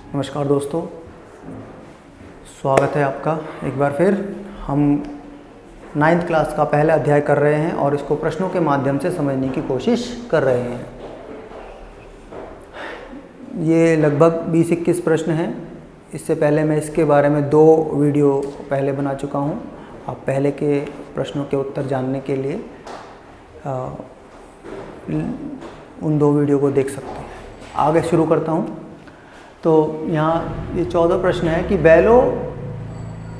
नमस्कार दोस्तों, स्वागत है आपका एक बार फिर। हम 9th क्लास का पहला अध्याय कर रहे हैं और इसको प्रश्नों के माध्यम से समझने की कोशिश कर रहे हैं। ये लगभग 20-21 प्रश्न हैं। इससे पहले मैं इसके बारे में 2 वीडियो पहले बना चुका हूँ। आप पहले के प्रश्नों के उत्तर जानने के लिए उन 2 वीडियो को देख सकते हैं। आगे शुरू करता हूँ। तो यहाँ ये 14 प्रश्न है कि बैलों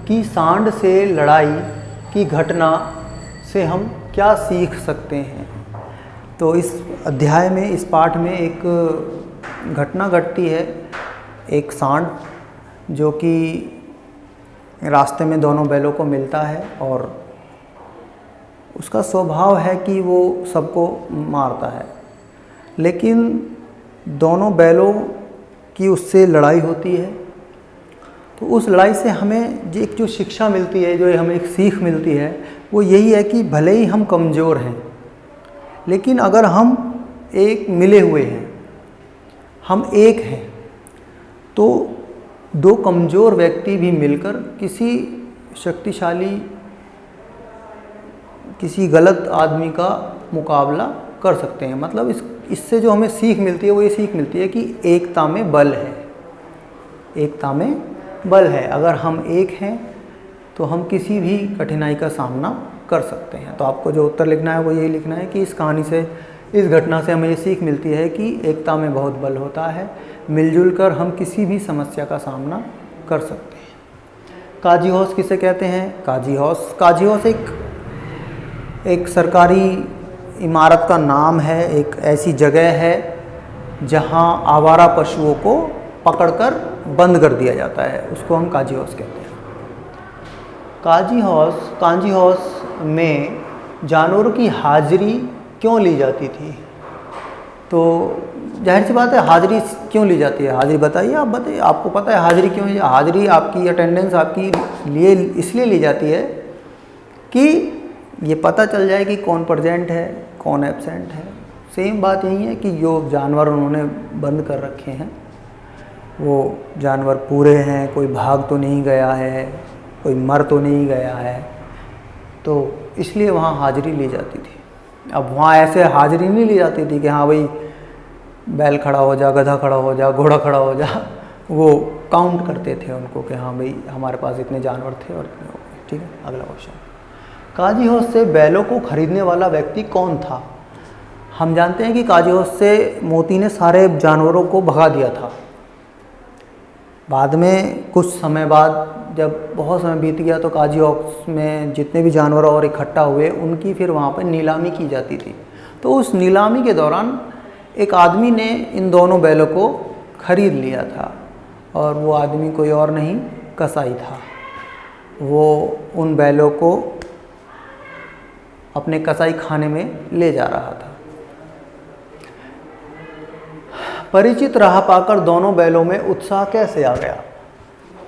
की सांड से लड़ाई की घटना से हम क्या सीख सकते हैं। तो इस अध्याय में, इस पाठ में एक घटना घटती है। एक सांड जो कि रास्ते में दोनों बैलों को मिलता है और उसका स्वभाव है कि वो सबको मारता है, लेकिन दोनों बैलों की उससे लड़ाई होती है। तो उस लड़ाई से हमें जो शिक्षा मिलती है, जो हमें एक सीख मिलती है, वो यही है कि भले ही हम कमज़ोर हैं, लेकिन अगर हम एक मिले हुए हैं, हम एक हैं, तो 2 कमज़ोर व्यक्ति भी मिलकर किसी शक्तिशाली, किसी गलत आदमी का मुकाबला कर सकते हैं। मतलब इससे जो हमें सीख मिलती है वो ये सीख मिलती है कि एकता में बल है। एकता में बल है। अगर हम एक हैं तो हम किसी भी कठिनाई का सामना कर सकते हैं। तो आपको जो उत्तर लिखना है वो यही लिखना है कि इस कहानी से, इस घटना से हमें ये सीख मिलती है कि एकता में बहुत बल होता है। मिलजुल कर हम किसी भी समस्या का सामना कर सकते हैं। काजी हाउस किसे कहते हैं? काजी हाउस एक सरकारी इमारत का नाम है। एक ऐसी जगह है जहां आवारा पशुओं को पकड़कर बंद कर दिया जाता है, उसको हम काजी हाउस कहते हैं। काजी हाउस में जानवरों की हाजिरी क्यों ली जाती थी? तो जाहिर सी बात है, हाजिरी क्यों ली जाती है? हाजिरी बताइए, आप बताइए। आपको पता है हाजिरी क्यों है? हाजिरी, आपकी अटेंडेंस आपकी लिए इसलिए ली जाती है कि ये पता चल जाए कि कौन प्रेजेंट है, कौन एब्सेंट है। सेम बात यही है कि जो जानवर उन्होंने बंद कर रखे हैं वो जानवर पूरे हैं, कोई भाग तो नहीं गया है, कोई मर तो नहीं गया है, तो इसलिए वहाँ हाजिरी ली जाती थी। अब वहाँ ऐसे हाजिरी नहीं ली जाती थी कि हाँ भाई बैल खड़ा हो जा, गधा खड़ा हो जा, घोड़ा खड़ा हो जा। वो काउंट करते थे उनको कि हाँ भाई हमारे पास इतने जानवर थे और इतने हो गए। ठीक है, अगला क्वेश्चन। काजी हाउस से बैलों को खरीदने वाला व्यक्ति कौन था? हम जानते हैं कि काजी हाउस से मोती ने सारे जानवरों को भगा दिया था। बाद में कुछ समय बाद, जब बहुत समय बीत गया, तो काजी हाउस में जितने भी जानवर और इकट्ठा हुए उनकी फिर वहाँ पर नीलामी की जाती थी। तो उस नीलामी के दौरान एक आदमी ने इन दोनों बैलों को खरीद लिया था और वो आदमी कोई और नहीं, कसाई था। वो उन बैलों को अपने कसाई खाने में ले जा रहा था। परिचित राह पाकर दोनों बैलों में उत्साह कैसे आ गया?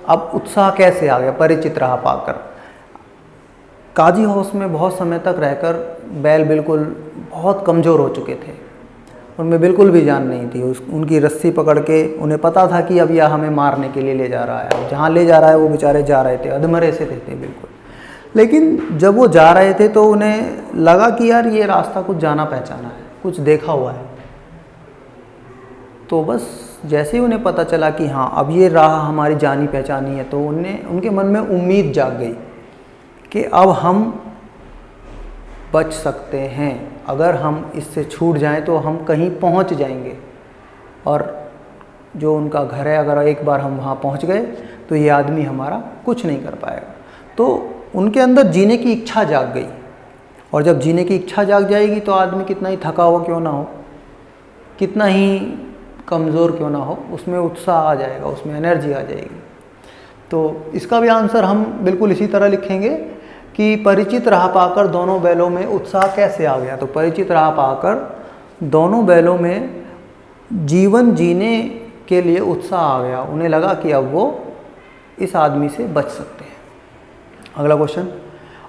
अब उत्साह कैसे आ गया परिचित राह पाकर? काजी हाउस में बहुत समय तक रहकर बैल बिल्कुल बहुत कमज़ोर हो चुके थे, उनमें बिल्कुल भी जान नहीं थी। उनकी रस्सी पकड़ के उन्हें पता था कि अब यह हमें मारने के लिए ले जा रहा है। जहाँ ले जा रहा है वो बेचारे जा रहे थे, अधमरे से थे बिल्कुल। लेकिन जब वो जा रहे थे तो उन्हें लगा कि यार ये रास्ता कुछ जाना पहचाना है, कुछ देखा हुआ है। तो बस जैसे ही उन्हें पता चला कि हाँ अब ये राह हमारी जानी पहचानी है, तो उनके मन में उम्मीद जाग गई कि अब हम बच सकते हैं। अगर हम इससे छूट जाएं तो हम कहीं पहुंच जाएंगे, और जो उनका घर है, अगर एक बार हम वहाँ पहुँच गए तो ये आदमी हमारा कुछ नहीं कर पाएगा। तो उनके अंदर जीने की इच्छा जाग गई, और जब जीने की इच्छा जाग जाएगी तो आदमी कितना ही थका हुआ क्यों ना हो, कितना ही कमज़ोर क्यों ना हो, उसमें उत्साह आ जाएगा, उसमें एनर्जी आ जाएगी। तो इसका भी आंसर हम बिल्कुल इसी तरह लिखेंगे कि परिचित राह पाकर दोनों बैलों में उत्साह कैसे आ गया। तो परिचित राह पाकर दोनों बैलों में जीवन जीने के लिए उत्साह आ गया। उन्हें लगा कि अब वो इस आदमी से बच सकते हैं। अगला क्वेश्चन।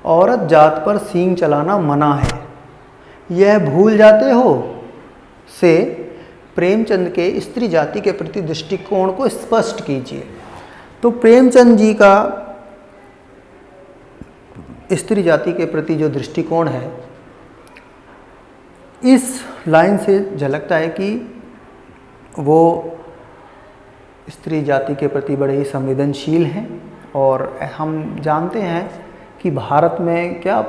औरत जात पर सींग चलाना मना है, यह भूल जाते हो से प्रेमचंद के स्त्री जाति के प्रति दृष्टिकोण को स्पष्ट कीजिए। तो प्रेमचंद जी का स्त्री जाति के प्रति जो दृष्टिकोण है, इस लाइन से झलकता है कि वो स्त्री जाति के प्रति बड़े ही संवेदनशील हैं। और हम जानते हैं कि भारत में क्या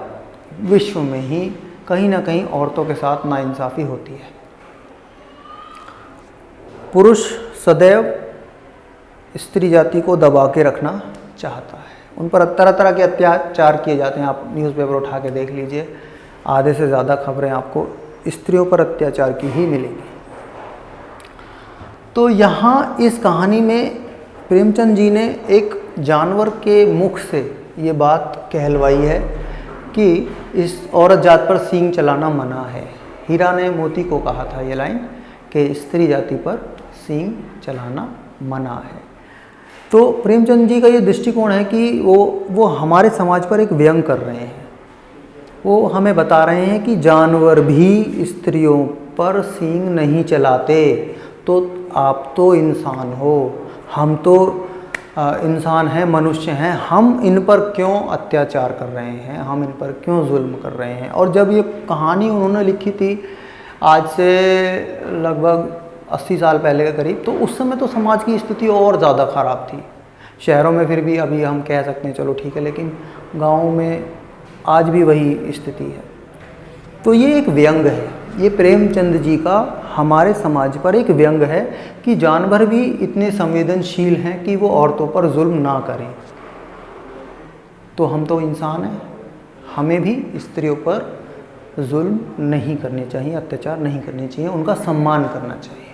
विश्व में ही कहीं ना कहीं औरतों के साथ नाइंसाफ़ी होती है। पुरुष सदैव स्त्री जाति को दबा के रखना चाहता है, उन पर तरह तरह के अत्याचार किए जाते हैं। आप न्यूज़पेपर उठा के देख लीजिए, आधे से ज़्यादा खबरें आपको स्त्रियों पर अत्याचार की ही मिलेंगी। तो यहाँ इस कहानी में प्रेमचंद जी ने एक जानवर के मुख से ये बात कहलवाई है कि इस औरत जात पर सींग चलाना मना है। हीरा ने मोती को कहा था ये लाइन कि स्त्री जाति पर सींग चलाना मना है। तो प्रेमचंद जी का ये दृष्टिकोण है कि वो हमारे समाज पर एक व्यंग कर रहे हैं। वो हमें बता रहे हैं कि जानवर भी स्त्रियों पर सींग नहीं चलाते, तो आप तो इंसान हो, हम तो इंसान हैं, मनुष्य हैं, हम इन पर क्यों अत्याचार कर रहे हैं, हम इन पर क्यों जुल्म कर रहे हैं। और जब ये कहानी उन्होंने लिखी थी आज से लगभग 80 साल पहले के करीब, तो उस समय तो समाज की स्थिति और ज़्यादा ख़राब थी। शहरों में फिर भी अभी हम कह सकते हैं चलो ठीक है, लेकिन गाँव में आज भी वही स्थिति है। तो ये एक व्यंग है, ये प्रेमचंद जी का हमारे समाज पर एक व्यंग है कि जानवर भी इतने संवेदनशील हैं कि वो औरतों पर जुल्म ना करें। तो हम तो इंसान हैं, हमें भी स्त्रियों पर जुल्म नहीं करने चाहिए, अत्याचार नहीं करने चाहिए, उनका सम्मान करना चाहिए।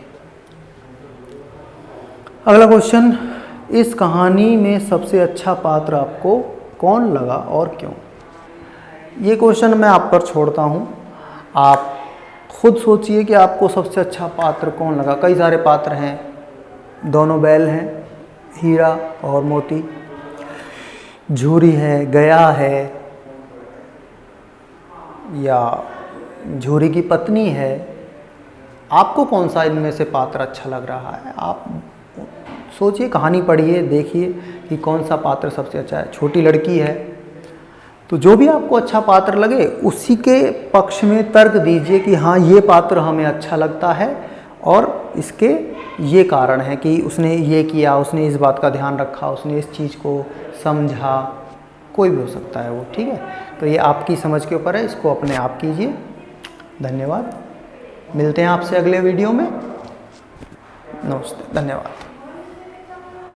अगला क्वेश्चन, इस कहानी में सबसे अच्छा पात्र आपको कौन लगा और क्यों? ये क्वेश्चन मैं आप पर छोड़ता हूँ, आप खुद सोचिए कि आपको सबसे अच्छा पात्र कौन लगा। कई सारे पात्र हैं, दोनों बैल हैं, हीरा और मोती, झूरी है, गया है, या झूरी की पत्नी है। आपको कौन सा इनमें से पात्र अच्छा लग रहा है? आप सोचिए, कहानी पढ़िए, देखिए कि कौन सा पात्र सबसे अच्छा है। छोटी लड़की है, तो जो भी आपको अच्छा पात्र लगे उसी के पक्ष में तर्क दीजिए कि हाँ ये पात्र हमें अच्छा लगता है और इसके ये कारण है कि उसने ये किया, उसने इस बात का ध्यान रखा, उसने इस चीज़ को समझा, कोई भी हो सकता है वो, ठीक है। तो ये आपकी समझ के ऊपर है, इसको अपने आप कीजिए। धन्यवाद, मिलते हैं आपसे अगले वीडियो में। नमस्ते, धन्यवाद।